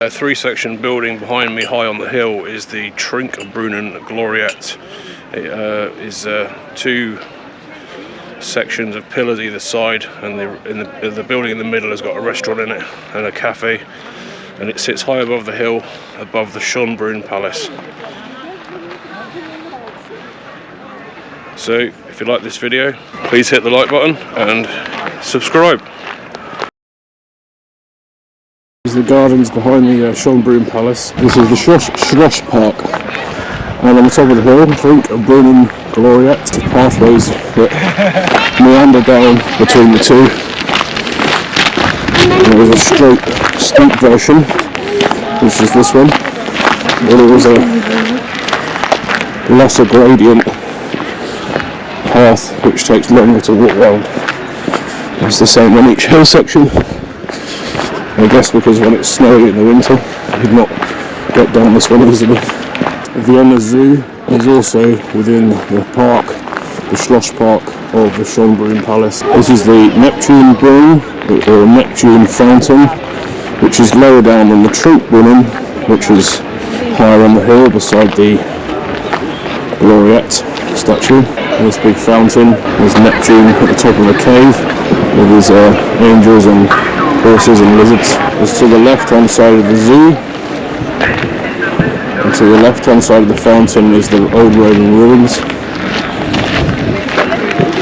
A three-section building behind me high on the hill is the Trinkbrunnen Gloriette. It is two sections of pillars either side, and the building in the middle has got a restaurant in it and a cafe, and it sits high above the hill above the Schönbrunn Palace. So if you like this video, please hit the like button and subscribe. These are the gardens behind the Schönbrunn Palace. This is the Schloss Park, and on the top of the hill, Trinkbrunnen Gloriette, the pathways that meander down between the two. And there is a straight, steep version, which is this one, but it was a lesser gradient path which takes longer to walk round. It's the same on each hill section. I guess because when it's snowy in the winter, you could not get down this one easily. Vienna Zoo is also within the park, the Schloss Park of the Schönbrunn Palace. This is the Neptune or Neptune Fountain, which is lower down than the Trinkbrunnen, which is higher on the hill beside the Gloriette statue. And this big fountain is Neptune at the top of a cave with his angels and horses and lizards. It's to the left hand side of the zoo, and to the left hand side of the fountain is the old Roman ruins,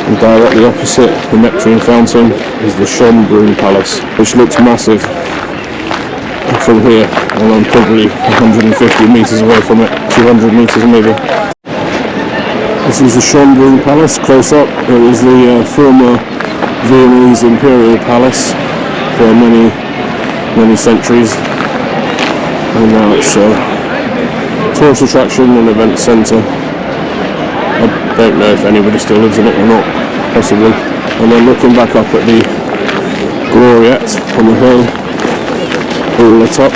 and directly opposite the Neptune Fountain is the Schönbrunn Palace, which looks massive from here, and I'm probably 150 metres away from it, 200 metres maybe. This is the Schönbrunn Palace close up. It was the former Viennese imperial palace for many centuries, and now it's a tourist attraction and event centre. I don't know if anybody still lives in it or not, possibly. And then looking back up at the Gloriette on the hill, all lit up.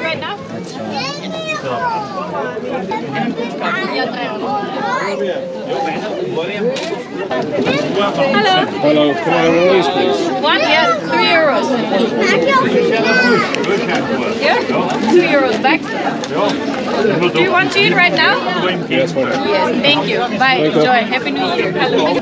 Right now? Hello. Hello, can I have one of these please? One? Yeah, €3. Here? €2 back. Do you want to eat right now? Yes, fine. Yes, thank you. Bye. Enjoy. Happy New Year. Hello.